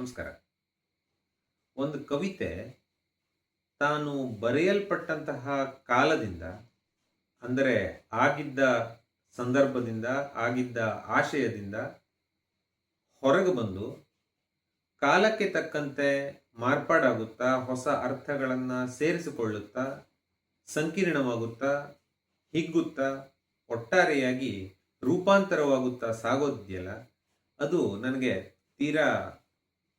ನಮಸ್ಕಾರ. ಒಂದು ಕವಿತೆ ತಾನು ಬರೆಯಲ್ಪಟ್ಟಂತಹ ಕಾಲದಿಂದ, ಅಂದರೆ ಆಗಿದ್ದ ಸಂದರ್ಭದಿಂದ, ಆಗಿದ್ದ ಆಶಯದಿಂದ ಹೊರಗೆ ಬಂದು ಕಾಲಕ್ಕೆ ತಕ್ಕಂತೆ ಮಾರ್ಪಾಡಾಗುತ್ತಾ, ಹೊಸ ಅರ್ಥಗಳನ್ನು ಸೇರಿಸಿಕೊಳ್ಳುತ್ತಾ, ಸಂಕೀರ್ಣವಾಗುತ್ತಾ, ಹಿಗ್ಗುತ್ತಾ, ಒಟ್ಟಾರೆಯಾಗಿ ರೂಪಾಂತರವಾಗುತ್ತಾ ಸಾಗೋದಿದೆಯಲ್ಲ, ಅದು ನನಗೆ ತೀರಾ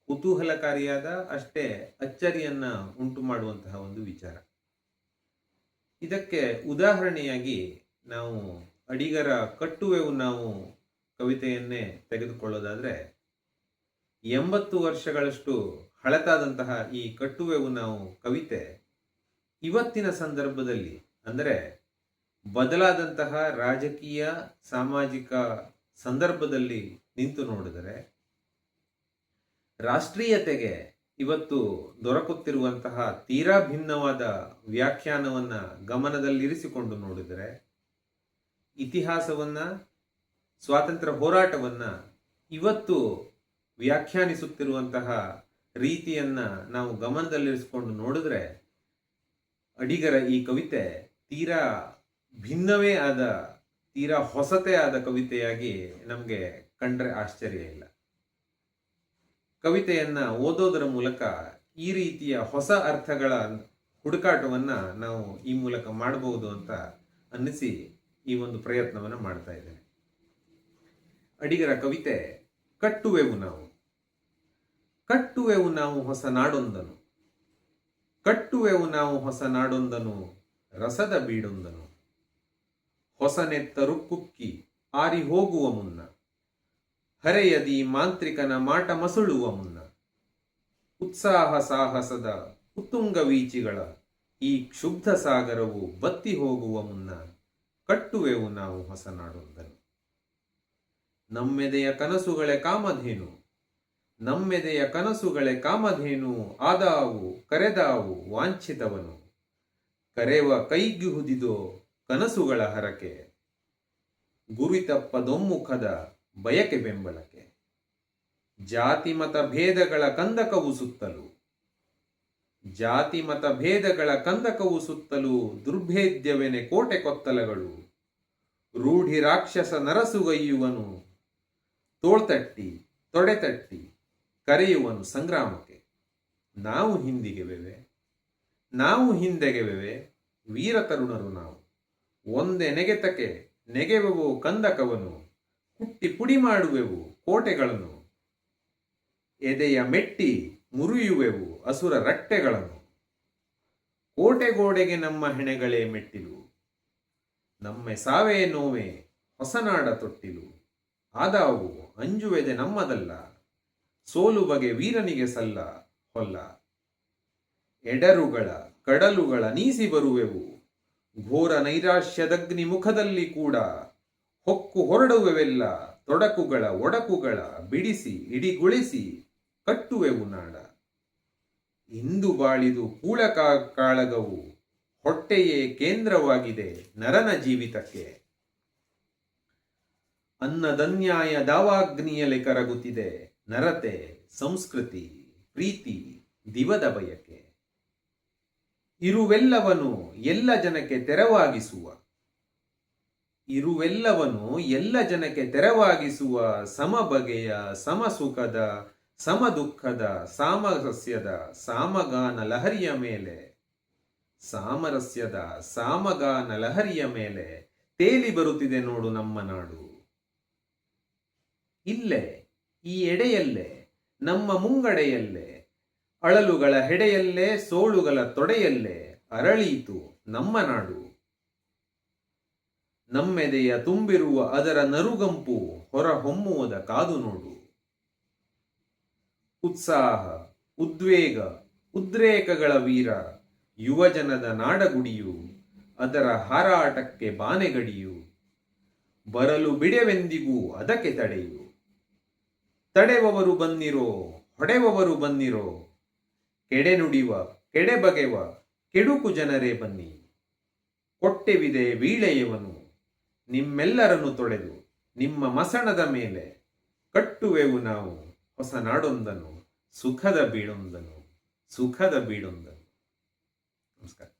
ಕುತೂಹಲಕಾರಿಯಾದ, ಅಷ್ಟೇ ಅಚ್ಚರಿಯನ್ನ ಉಂಟು ಮಾಡುವಂತಹ ಒಂದು ವಿಚಾರ. ಇದಕ್ಕೆ ಉದಾಹರಣೆಯಾಗಿ ನಾವು ಅಡಿಗರ ಕಟ್ಟುವೆವು ನಾವು ಕವಿತೆಯನ್ನೇ ತೆಗೆದುಕೊಳ್ಳೋದಾದ್ರೆ, 80 ವರ್ಷಗಳಷ್ಟು ಹಳತಾದಂತಹ ಈ ಕಟ್ಟುವೆವು ನಾವು ಕವಿತೆ ಇವತ್ತಿನ ಸಂದರ್ಭದಲ್ಲಿ, ಅಂದರೆ ಬದಲಾದಂತಹ ರಾಜಕೀಯ ಸಾಮಾಜಿಕ ಸಂದರ್ಭದಲ್ಲಿ ನಿಂತು ನೋಡಿದರೆ, ರಾಷ್ಟ್ರೀಯತೆಗೆ ಇವತ್ತು ದೊರಕುತ್ತಿರುವಂತಹ ತೀರಾ ಭಿನ್ನವಾದ ವ್ಯಾಖ್ಯಾನವನ್ನ ಗಮನದಲ್ಲಿರಿಸಿಕೊಂಡು ನೋಡಿದರೆ, ಇತಿಹಾಸವನ್ನ, ಸ್ವಾತಂತ್ರ್ಯ ಹೋರಾಟವನ್ನ ಇವತ್ತು ವ್ಯಾಖ್ಯಾನಿಸುತ್ತಿರುವಂತಹ ರೀತಿಯನ್ನ ನಾವು ಗಮನದಲ್ಲಿರಿಸಿಕೊಂಡು ನೋಡಿದ್ರೆ, ಅಡಿಗರ ಈ ಕವಿತೆ ತೀರಾ ಭಿನ್ನವೇ ಆದ, ತೀರಾ ಹೊಸತೇ ಆದ ಕವಿತೆಯಾಗಿ ನಮಗೆ ಕಂಡ್ರೆ ಆಶ್ಚರ್ಯ ಇಲ್ಲ. ಕವಿತೆಯನ್ನ ಓದೋದರ ಮೂಲಕ ಈ ರೀತಿಯ ಹೊಸ ಅರ್ಥಗಳ ಹುಡುಕಾಟವನ್ನ ನಾವು ಈ ಮೂಲಕ ಮಾಡಬಹುದು ಅಂತ ಅನ್ನಿಸಿ ಈ ಒಂದು ಪ್ರಯತ್ನವನ್ನ ಮಾಡ್ತಾ ಇದ್ದೇನೆ. ಅಡಿಗರ ಕವಿತೆ ಕಟ್ಟುವೆವು ನಾವು. ಕಟ್ಟುವೆವು ನಾವು ಹೊಸ ನಾಡೊಂದನು, ಕಟ್ಟುವೆವು ನಾವು ಹೊಸ ನಾಡೊಂದನು, ರಸದ ಬೀಡೊಂದನು, ಹೊಸನೆತ್ತರು ಕುಕ್ಕಿ ಆರಿ ಹೋಗುವ ಮುನ್ನ, ಹರೆಯದಿ ಮಾಂತ್ರಿಕನ ಮಾಟ ಮಸುಳುವ ಮುನ್ನ, ಉತ್ಸಾಹ ಸಾಹಸದ ಉತ್ತುಂಗ ವೀಚಿಗಳ ಈ ಕ್ಷುಬ್ಧ ಸಾಗರವು ಬತ್ತಿ ಹೋಗುವ ಮುನ್ನ, ಕಟ್ಟುವೆವು ನಾವು ಹೊಸ ನಾಡೊಂದನು. ನಮ್ಮೆದೆಯ ಕನಸುಗಳೇ ಕಾಮಧೇನು, ನಮ್ಮೆದೆಯ ಕನಸುಗಳೇ ಕಾಮಧೇನು, ಆದಾವು ಕರೆದಾವು ವಾಂಛಿತವನು, ಕರೆವ ಕೈಗುಹುದಿದೋ ಕನಸುಗಳ ಹರಕೆ, ಗುರಿತಪ್ಪದೊಮ್ಮುಖದ ಬಯಕೆ ಬೆಂಬಲಕ್ಕೆ, ಜಾತಿ ಮತ ಭೇದಗಳ ಕಂದಕವು ಸುತ್ತಲೂ, ಜಾತಿ ಮತ ಭೇದಗಳ ಕಂದಕವು ಸುತ್ತಲೂ, ದುರ್ಭೇದ್ಯವೆನೆ ಕೋಟೆ ಕೊತ್ತಲಗಳು, ರೂಢಿ ರಾಕ್ಷಸ ನರಸುಗೈಯುವನು, ತೋಳ್ತಟ್ಟಿ ತೊಡೆತಟ್ಟಿ ಕರೆಯುವನು ಸಂಗ್ರಾಮಕ್ಕೆ. ನಾವು ಹಿಂದಿಗೆವೆವೆ, ನಾವು ಹಿಂದೆಗೆವೆವೆ, ವೀರ ತರುಣರು ನಾವು, ಒಂದೇ ನೆಗೆತಕ್ಕೆ ನೆಗೆವೆವು ಕಂದಕವನು, ಹುಟ್ಟಿ ಪುಡಿ ಮಾಡುವೆವು ಕೋಟೆಗಳನ್ನು, ಎದೆಯ ಮೆಟ್ಟಿ ಮುರಿಯುವೆವು ಅಸುರ ರಟ್ಟೆಗಳನ್ನು, ಕೋಟೆಗೋಡೆಗೆ ನಮ್ಮ ಹೆಣೆಗಳೇ ಮೆಟ್ಟಿಲು, ನಮ್ಮೆ ಸಾವೇ ನೋವೆ ಹೊಸನಾಡ ತೊಟ್ಟಿಲು, ಆದಾವು ಅಂಜುವೆದೆ ನಮ್ಮದಲ್ಲ, ಸೋಲು ಬಗೆ ವೀರನಿಗೆ ಸಲ್ಲ ಹೊಲ್ಲ, ಎಡರುಗಳ ಕಡಲುಗಳ ನೀಸಿ ಬರುವೆವು, ಘೋರ ನೈರಾಶ್ಯದಗ್ನಿ ಮುಖದಲ್ಲಿ ಕೂಡ, ಹೊಕ್ಕು ಹೊರಡುವೆವೆಲ್ಲ ತೊಡಕುಗಳ ಒಡಕುಗಳ ಬಿಡಿಸಿ ಇಡಿಗೊಳಿಸಿ, ಕಟ್ಟುವೆವು ನಾಡ. ಇಂದು ಬಾಳಿದು ಕಾಳಗವು, ಹೊಟ್ಟೆಯೇ ಕೇಂದ್ರವಾಗಿದೆ ನರನ ಜೀವಿತಕ್ಕೆ, ಅನ್ನದನ್ಯಾಯ ದಾವಾಗ್ನಿಯಲೆ ಕರಗುತ್ತಿದೆ ನರತೆ, ಸಂಸ್ಕೃತಿ, ಪ್ರೀತಿ, ದಿವದ ಬಯಕೆ. ಇರುವೆಲ್ಲವನು ಎಲ್ಲ ಜನಕ್ಕೆ ತೆರವಾಗಿಸುವ, ಇರುವೆಲ್ಲವನು ಎಲ್ಲ ಜನಕ್ಕೆ ತೆರವಾಗಿಸುವ, ಸಮ ಬಗೆಯ ಸಮ ಸುಖದ ಸಮ ದುಃಖದ ಸಾಮರಸ್ಯದ ಸಾಮಗಾನ ಲಹರಿಯ ಮೇಲೆ, ಸಾಮರಸ್ಯದ ಸಾಮಗಾನ ಲಹರಿಯ ಮೇಲೆ ತೇಲಿ ಬರುತ್ತಿದೆ ನೋಡು ನಮ್ಮ ನಾಡು. ಇಲ್ಲೇ ಈ ಎಡೆಯಲ್ಲೇ ನಮ್ಮ ಮುಂಗಡೆಯಲ್ಲೇ, ಅಳಲುಗಳ ಹೆಡೆಯಲ್ಲೇ ಸೋಳುಗಳ ತೊಡೆಯಲ್ಲೇ ಅರಳೀತು ನಮ್ಮ ನಾಡು. ನಮ್ಮೆದೆಯ ತುಂಬಿರುವ ಅದರ ನರುಗಂಪು ಹೊರ ಹೊಮ್ಮುವುದ ಕಾದು ನೋಡು. ಉತ್ಸಾಹ, ಉದ್ವೇಗ, ಉದ್ರೇಕಗಳ ವೀರ ಯುವಜನದ ನಾಡಗುಡಿಯು, ಅದರ ಹಾರಾಟಕ್ಕೆ ಬಾನೆಗಡಿಯು, ಬರಲು ಬಿಡೆವೆಂದಿಗೂ ಅದಕ್ಕೆ ತಡೆಯು. ತಡೆವವರು ಬನ್ನಿರೋ, ಹೊಡೆವವರು ಬನ್ನಿರೋ, ಕೆಡೆ ನುಡಿವ ಕೆಡೆ ಬಗೆವ ಕೆಡುಕು ಜನರೇ ಬನ್ನಿ. ಕೊಟ್ಟೆವಿದೆ ವೀಳೆಯವನು, ನಿಮ್ಮೆಲ್ಲರನ್ನು ತೊಳೆದು ನಿಮ್ಮ ಮಸಣದ ಮೇಲೆ, ಕಟ್ಟುವೆವು ನಾವು ಹೊಸ ನಾಡೊಂದನು, ಸುಖದ ಬೀಡೊಂದನು. ನಮಸ್ಕಾರ.